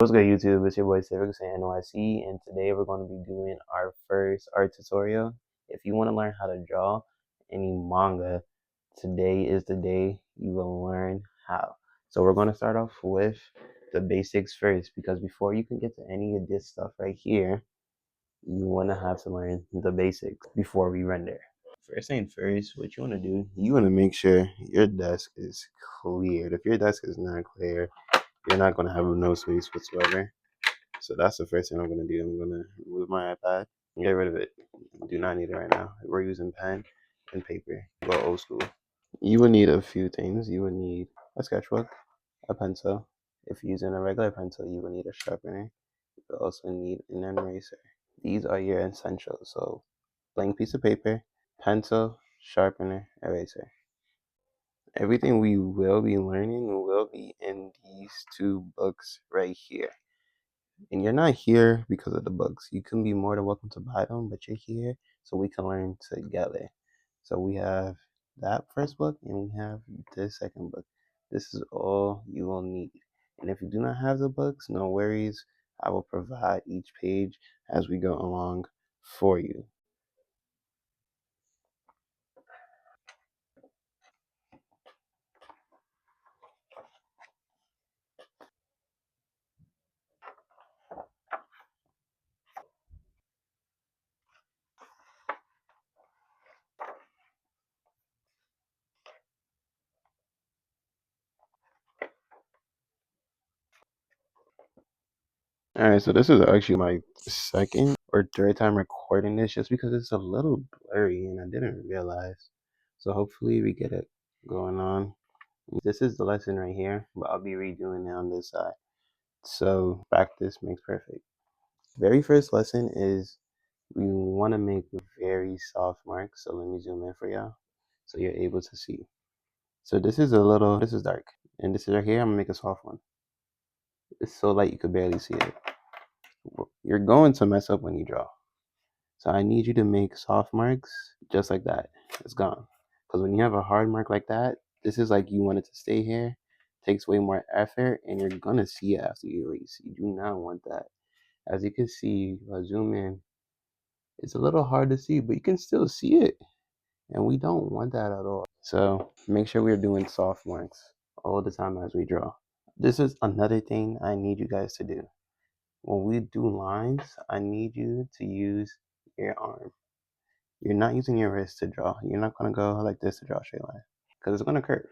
What's good, YouTube? It's your boy Civicsaintnyc, and today we're going to be doing our first art tutorial. If you want to learn how to draw any manga, today is the day you will learn how. So we're going to start off with the basics first, because before you can get to any of this stuff right here, you want to have to learn the basics before we render. First thing first, what you want to do, you want to make sure your desk is cleared. If your desk is not clear, you're not going to have no space whatsoever. So that's the first thing I'm going to do. I'm going to remove my iPad and get rid of it. Do not need it right now. We're using pen and paper. Go old school. You would need a few things. You would need a sketchbook, a pencil. If you're using a regular pencil, you would need a sharpener. You would also need an eraser. These are your essentials. So blank piece of paper, pencil, sharpener, eraser. Everything we will be learning will be in these two books right here. And you're not here because of the books. You can be more than welcome to buy them, but you're here so we can learn together. So we have that first book and we have this second book. This is all you will need. And if you do not have the books, no worries. I will provide each page as we go along for you. Alright, so this is actually my second or third time recording this just because it's a little blurry and I didn't realize. So hopefully we get it going on. This is the lesson right here, but I'll be redoing it on this side. So practice makes perfect. Very first lesson is we want to make very soft marks. So let me zoom in for y'all so you're able to see. So this is dark. And this is right here, I'm gonna make a soft one. It's so light you could barely see it. You're going to mess up when you draw. So I need you to make soft marks just like that. It's gone. Because when you have a hard mark like that, this is like you want it to stay here. Takes way more effort, and you're gonna see it after you erase. You do not want that. As you can see, if I zoom in, it's a little hard to see, but you can still see it. And we don't want that at all. So make sure we're doing soft marks all the time as we draw. This is another thing I need you guys to do. When we do lines, I need you to use your arm. You're not using your wrist to draw. You're not going to go like this to draw a straight line because it's going to curve.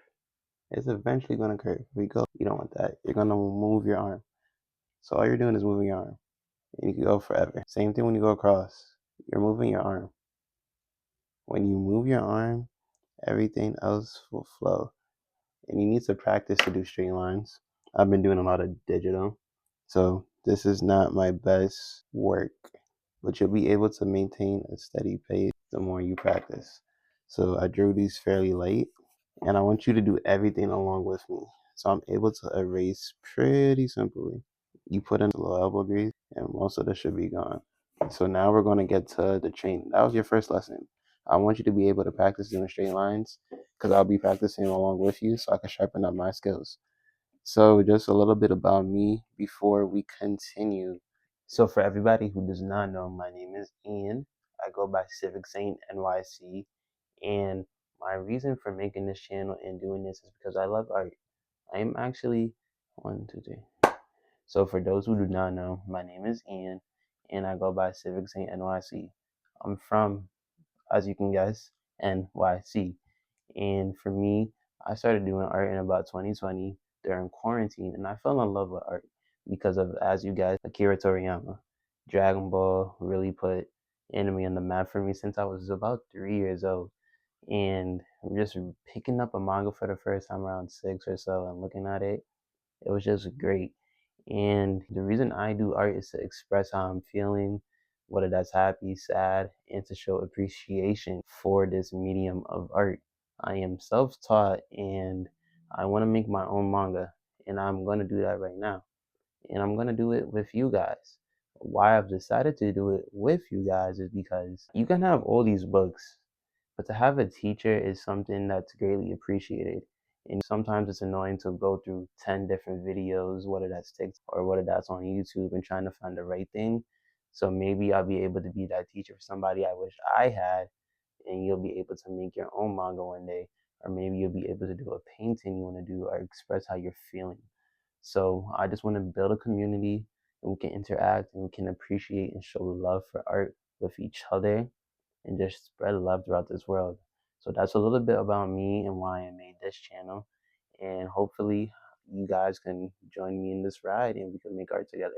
It's eventually going to curve. If we go, you don't want that. You're going to move your arm. So all you're doing is moving your arm. And you can go forever. Same thing when you go across. You're moving your arm. When you move your arm, everything else will flow. And you need to practice to do straight lines. I've been doing a lot of digital. So this is not my best work. But you'll be able to maintain a steady pace the more you practice. So I drew these fairly late, and I want you to do everything along with me. So I'm able to erase pretty simply. You put in a little elbow grease, and most of this should be gone. So now we're going to get to the chain. That was your first lesson. I want you to be able to practice doing straight lines because I'll be practicing along with you so I can sharpen up my skills. So just a little bit about me before we continue. So for everybody who does not know, my name is Ian. I go by Civicsaintnyc, and my reason for making this channel and doing this is because I love art. I am actually 1, 2, 3. So for those who do not know, my name is Ian, and I go by Civicsaintnyc. I'm from, as you can guess, NYC. And for me, I started doing art in about 2020 during quarantine, and I fell in love with art because of, as you guys, Akira Toriyama. Dragon Ball really put anime on the map for me since I was about 3 years old. And just picking up a manga for the first time around 6 or so and looking at it, it was just great. And the reason I do art is to express how I'm feeling, whether that's happy, sad, and to show appreciation for this medium of art. I am self-taught and I want to make my own manga, and I'm going to do that right now. And I'm going to do it with you guys. Why I've decided to do it with you guys is because you can have all these books, but to have a teacher is something that's greatly appreciated. And sometimes it's annoying to go through 10 different videos, whether that's TikTok or whether that's on YouTube, and trying to find the right thing. So maybe I'll be able to be that teacher for somebody I wish I had, and you'll be able to make your own manga one day. Or maybe you'll be able to do a painting you want to do or express how you're feeling. So I just want to build a community, and we can interact and we can appreciate and show love for art with each other and just spread love throughout this world. So that's a little bit about me and why I made this channel. And hopefully you guys can join me in this ride and we can make art together.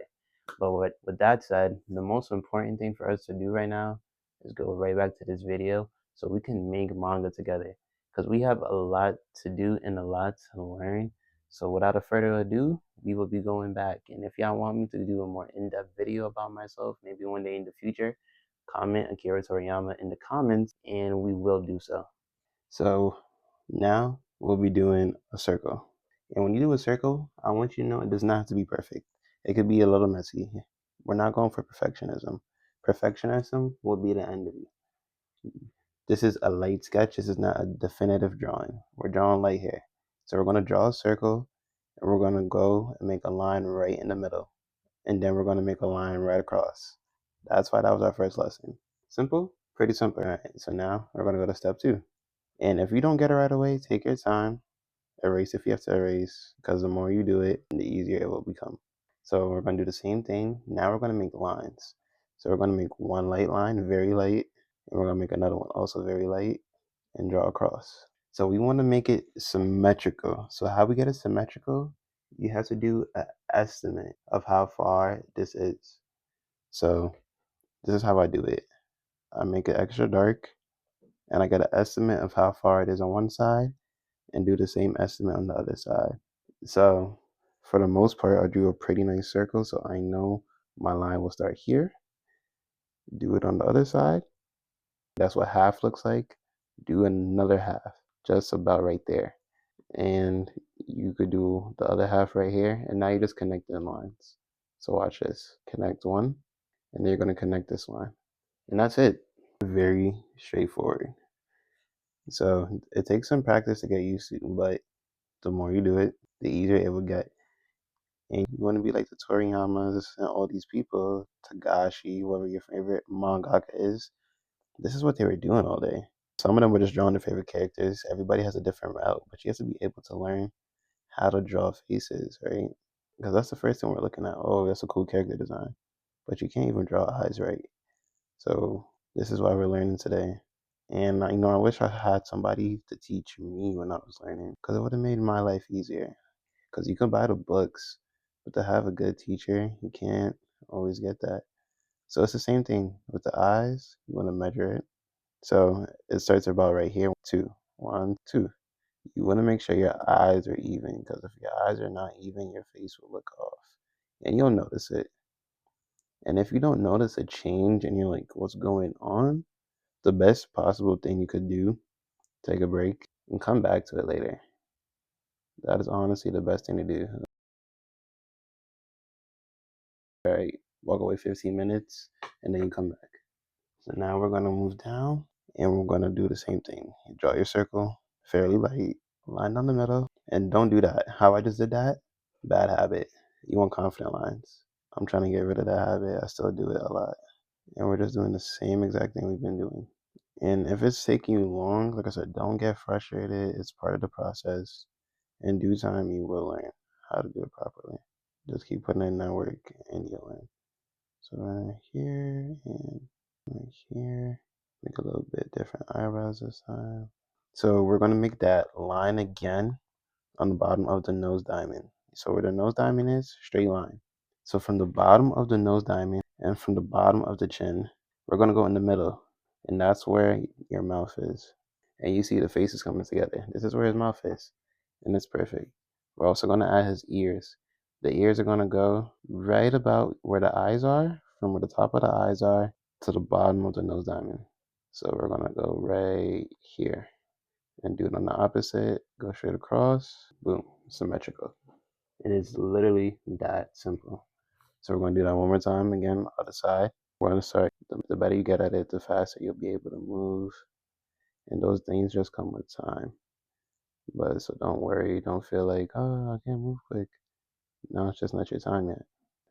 But with that said, the most important thing for us to do right now is go right back to this video so we can make manga together. Because we have a lot to do and a lot to learn. So without a further ado, we will be going back. And if y'all want me to do a more in-depth video about myself, maybe one day in the future, comment Akira Toriyama in the comments and we will do so. So now we'll be doing a circle. And when you do a circle, I want you to know it does not have to be perfect. It could be a little messy. We're not going for perfectionism. Perfectionism will be the end of you. This is a light sketch. This is not a definitive drawing. We're drawing light here. So we're going to draw a circle and we're going to go and make a line right in the middle. And then we're going to make a line right across. That's why that was our first lesson. Simple? Pretty simple. All right, so now we're going to go to step 2. And if you don't get it right away, take your time. Erase if you have to erase, because the more you do it, the easier it will become. So we're going to do the same thing. Now we're going to make lines. So we're going to make one light line, very light, and we're going to make another one also very light, and draw across. So we want to make it symmetrical. So how we get it symmetrical, you have to do an estimate of how far this is. So this is how I do it. I make it extra dark, and I get an estimate of how far it is on one side, and do the same estimate on the other side. So for the most part, I drew a pretty nice circle, so I know my line will start here. Do it on the other side. That's what half looks like. Do another half, just about right there. And you could do the other half right here, and now you just connect the lines. So watch this. Connect one, and then you're going to connect this line. And that's it. Very straightforward. So it takes some practice to get used to, but the more you do it, the easier it will get. And you want to be like the Toriyamas and all these people, Tagashi, whoever your favorite mangaka is. This is what they were doing all day. Some of them were just drawing their favorite characters. Everybody has a different route, but you have to be able to learn how to draw faces, right? Because that's the first thing we're looking at. Oh, that's a cool character design. But you can't even draw eyes right. So this is why we're learning today. And I wish I had somebody to teach me when I was learning, because it would have made my life easier. Because you can buy the books, but to have a good teacher, you can't always get that. So it's the same thing with the eyes. You want to measure it. So it starts about right here. 2, 1, 2. You want to make sure your eyes are even, because if your eyes are not even, your face will look off. And you'll notice it. And if you don't notice a change and you're like, what's going on? The best possible thing you could do, take a break and come back to it later. That is honestly the best thing to do. All right, walk away 15 minutes and then you come back. So now we're going to move down and we're going to do the same thing. You draw your circle fairly light, line down the middle, and don't do that. How I just did that, bad habit. You want confident lines. I'm trying to get rid of that habit. I still do it a lot. And we're just doing the same exact thing we've been doing. And if it's taking you long, like I said, don't get frustrated. It's part of the process. In due time, you will learn how to do it properly. Just keep putting in that work and you'll learn. So right here and right here. Make a little bit different eyebrows this time. So we're going to make that line again on the bottom of the nose diamond. So where the nose diamond is, straight line. So from the bottom of the nose diamond and from the bottom of the chin, we're going to go in the middle. And that's where your mouth is. And you see the faces coming together. This is where his mouth is. And it's perfect. We're also going to add his ears. The ears are going to go right about where the eyes are, from where the top of the eyes are to the bottom of the nose diamond. So we're going to go right here and do it on the opposite. Go straight across. Boom. Symmetrical. It is literally that simple. So we're going to do that one more time again, other side. We're going to start, the better you get at it, the faster you'll be able to move. And those things just come with time. But so don't worry, don't feel like, oh, I can't move quick. No, it's just not your time yet.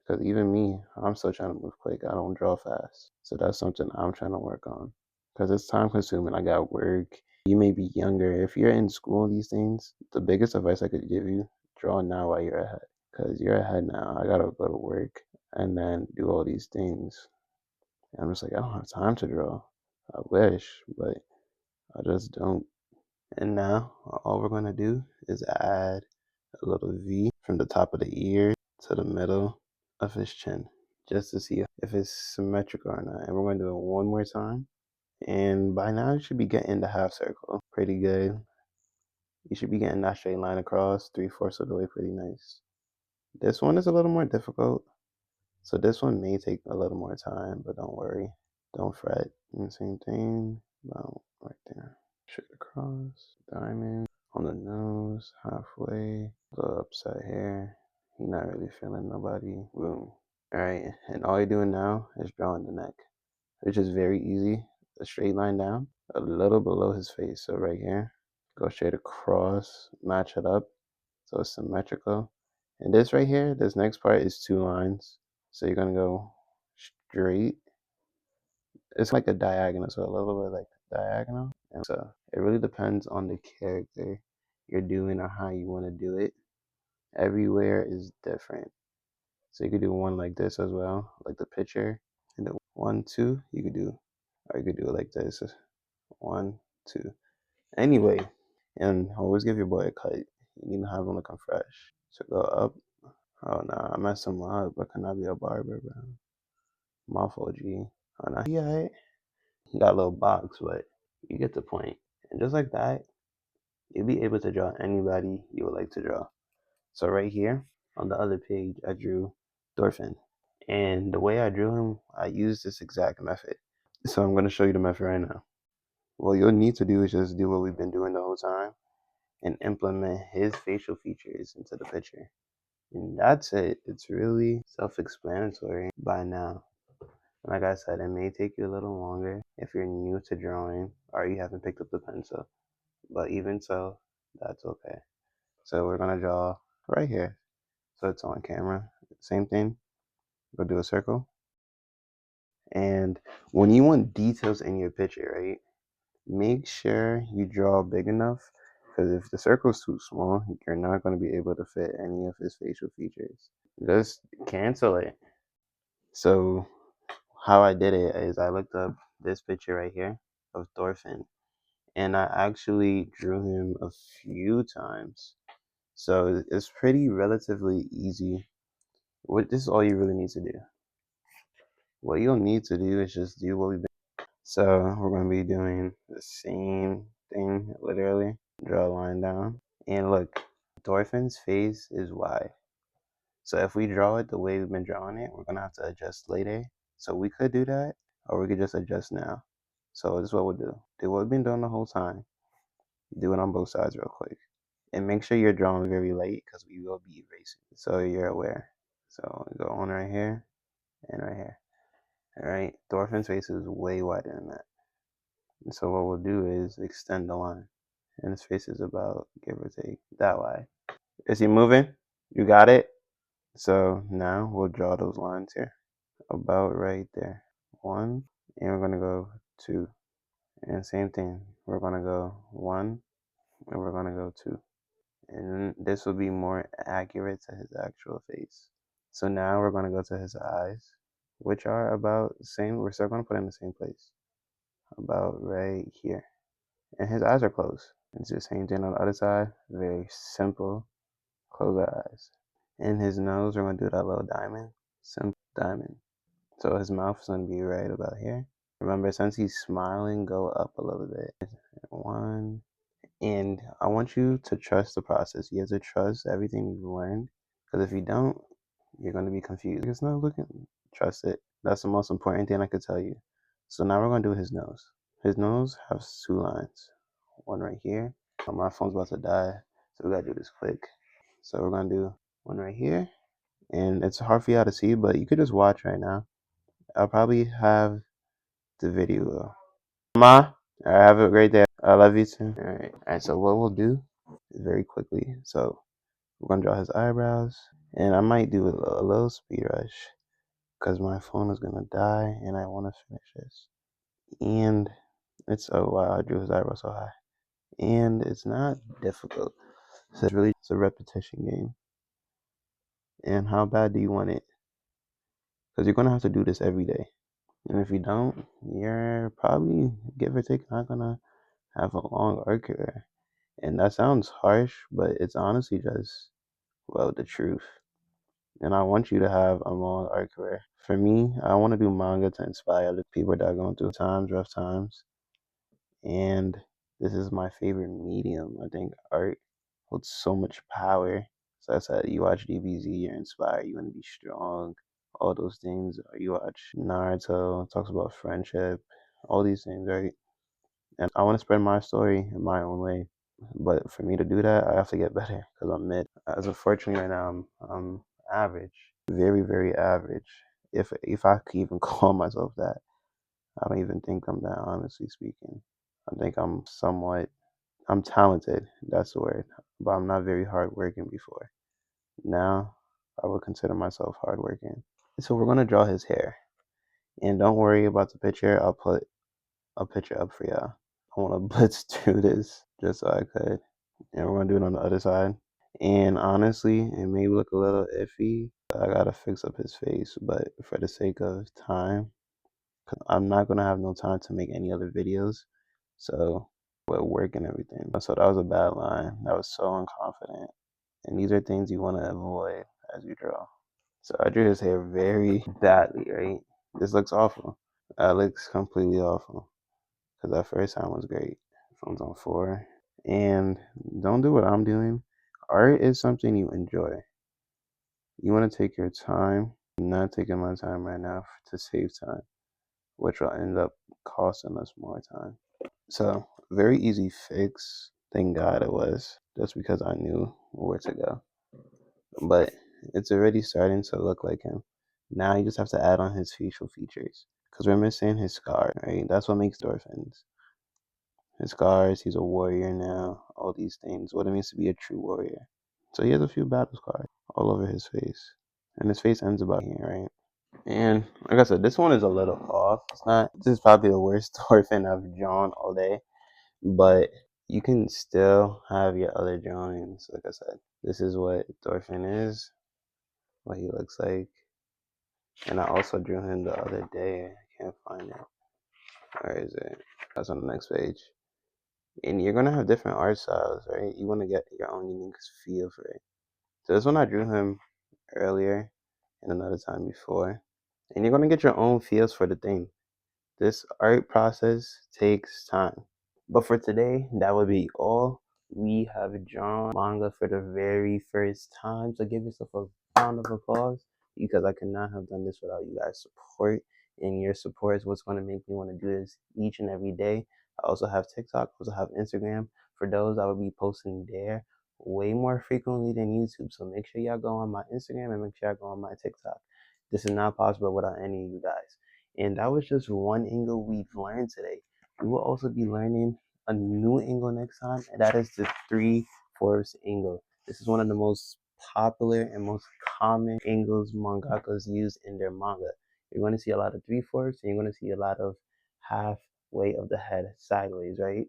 Because even me, I'm still trying to move quick. I don't draw fast. So that's something I'm trying to work on. Because it's time consuming. I got work. You may be younger. If you're in school, these things, the biggest advice I could give you, draw now while you're ahead. Because you're ahead now. I got to go to work and then do all these things. And I'm just like, I don't have time to draw. I wish, but I just don't. And now all we're going to do is add a little V from the top of the ear to the middle of his chin, just to see if it's symmetrical or not. And we're going to do it one more time. And by now you should be getting the half circle pretty good. You should be getting that straight line across 3/4 of the way pretty nice. This one is a little more difficult. So this one may take a little more time, but don't worry. Don't fret. And same thing. About right there. Straight across. Diamond. On the nose. Halfway. A little upside here. You're not really feeling nobody. Boom. Alright. And all you're doing now is drawing the neck, which is very easy. A straight line down. A little below his face. So right here. Go straight across. Match it up. So it's symmetrical. And this right here, this next part is 2 lines. So you're going to go straight. It's like a diagonal, so a little bit like diagonal. And so it really depends on the character you're doing or how you want to do it. Everywhere is different. So you could do one like this as well, like the picture. And then 1, 2, you could do, or you could do it like this. 1, 2. Anyway, and always give your boy a cut. You need to have him looking fresh. So go up. Oh nah, I messed him up, but can I be a barber, bro? My fault, G. Oh nah, he alright. He got a little box, but you get the point. And just like that, you'll be able to draw anybody you would like to draw. So right here, on the other page, I drew Thorfinn. And the way I drew him, I used this exact method. So I'm going to show you the method right now. What you'll need to do is just do what we've been doing the whole time and implement his facial features into the picture. And that's it. It's really self-explanatory by now. Like I said, it may take you a little longer if you're new to drawing or you haven't picked up the pencil. But even so, that's okay. So we're going to draw right here. So it's on camera. Same thing. Go do a circle. And when you want details in your picture, right, make sure you draw big enough, because if the circle is too small, you're not going to be able to fit any of his facial features. Just cancel it. So how I did it is I looked up this picture right here of Thorfinn, and I actually drew him a few times. So it's pretty relatively easy. This is all you really need to do. What you'll need to do is just do what we've been. So we're going to be doing the same thing, literally. Draw a line down. And look, Thorfinn's face is wide. So if we draw it the way we've been drawing it, we're going to have to adjust later. So we could do that, or we could just adjust now. So this is what we'll do. Do what we've been doing the whole time. Do it on both sides real quick. And make sure you're drawing very light, because we will be erasing. So you're aware. So go on right here and right here. Alright, Thorfinn's face is way wider than that. And so what we'll do is extend the line. And his face is about, give or take, that wide. Is he moving? You got it? So now we'll draw those lines here. About right there. 1, and we're going to go 2. And same thing. We're going to go 1, and we're going to go 2. And this will be more accurate to his actual face. So now we're going to go to his eyes, which are about the same. We're still going to put in the same place. About right here. And his eyes are closed. It's the same thing on the other side. Very simple. Close our eyes. In his nose, we're going to do that little diamond. Simple diamond. So his mouth is going to be right about here. Remember, since he's smiling, go up a little bit. 1. And I want you to trust the process. You have to trust everything you've learned. Because if you don't, you're going to be confused. It's not looking. Trust it. That's the most important thing I could tell you. So now we're going to do his nose. His nose has 2 lines. One right here. My phone's about to die, so we gotta do this quick. So we're gonna do one right here. And it's hard for y'all to see, but you could just watch right now. I'll probably have the video. Ma, alright, have a great day. I love you too. Alright, so what we'll do very quickly. So we're gonna draw his eyebrows, and I might do a little speed rush because my phone is gonna die, and I want to finish this. And it's oh wow, I drew his eyebrows so high, and it's not difficult. So it's a repetition game. And how bad do you want it? Because you're gonna have to do this every day. And if you don't, you're probably, give or take, not gonna have a long art career. And that sounds harsh, but it's honestly just, well, the truth. And I want you to have a long art career. For me, I want to do manga to inspire other people that are going through rough times. And this is my favorite medium. I think art holds so much power. So I said, you watch DBZ, you're inspired, you want to be strong, all those things. Or you watch Naruto, talks about friendship, all these things, right? And I want to spread my story in my own way. But for me to do that, I have to get better because I'm mid. As unfortunately right now, I'm average, very very average. If I could even call myself that, I don't even think I'm that. Honestly speaking, I think I'm talented. That's the word, but I'm not very hardworking before. Now, I would consider myself hardworking. So we're gonna draw his hair, and don't worry about the picture. I'll put a picture up for y'all. I want to blitz through this just so I could. And we're gonna do it on the other side. And honestly, it may look a little iffy. I gotta fix up his face, but for the sake of time, 'cause I'm not gonna have no time to make any other videos. So with work and everything. So that was a bad line. That was so unconfident. And these are things you want to avoid as you draw. So I drew his hair very badly, right? This looks awful. That looks completely awful. Because that first time was great. Phone's on 4. And don't do what I'm doing. Art is something you enjoy. You want to take your time. I'm not taking my time right now to save time, which will end up costing us more time. So, very easy fix. Thank God it was. Just because I knew where to go. But it's already starting to look like him. Now you just have to add on his facial features. Because we're missing his scar, right? That's what makes dolphins. His scars, he's a warrior now, all these things, what it means to be a true warrior. So he has a few battle scars all over his face. And his face ends about here, right? And like I said, this one is a little off. It's not, this is probably the worst dolphin I've drawn all day. But you can still have your other drawings. Like I said, this is what dolphin is, what he looks like. And I also drew him the other day. I can't find it. Where is it? That's on the next page. And you're gonna have different art styles, right? You want to get your own unique feel for it. So this one I drew him earlier and another time before, and you're gonna get your own feels for the thing. This art process takes time. But for today, that would be all. We have drawn manga for the very first time, so give yourself a round of applause because I could not have done this without you guys' support. And your support is what's going to make me want to do this each and every day. I also have TikTok, I also have Instagram. For those, I will be posting there way more frequently than YouTube. So make sure y'all go on my Instagram and make sure y'all go on my TikTok. This is not possible without any of you guys. And that was just one angle we've learned today. We will also be learning a new angle next time, and that is the 3/4 angle. This is one of the most popular and most common angles mangakas use in their manga. You're going to see a lot of 3/4, and you're going to see a lot of halfway of the head sideways, right?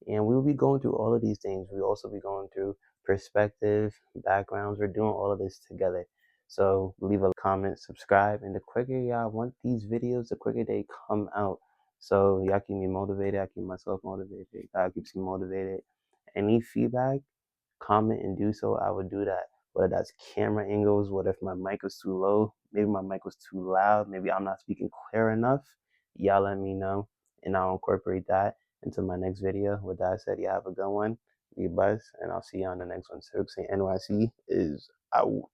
And we'll be going through all of these things. We'll also be going through perspective, backgrounds. We're doing all of this together. So leave a comment, subscribe, and the quicker y'all want these videos, the quicker they come out. So y'all keep me motivated. I keep myself motivated. God keeps me motivated. Any feedback, comment and do so. I would do that. Whether that's camera angles, what if my mic was too low, maybe my mic was too loud, maybe I'm not speaking clear enough. Y'all let me know, and I'll incorporate that into my next video. With that said, y'all have a good one. Be blessed, and I'll see you on the next one. Civicsaintnyc is out.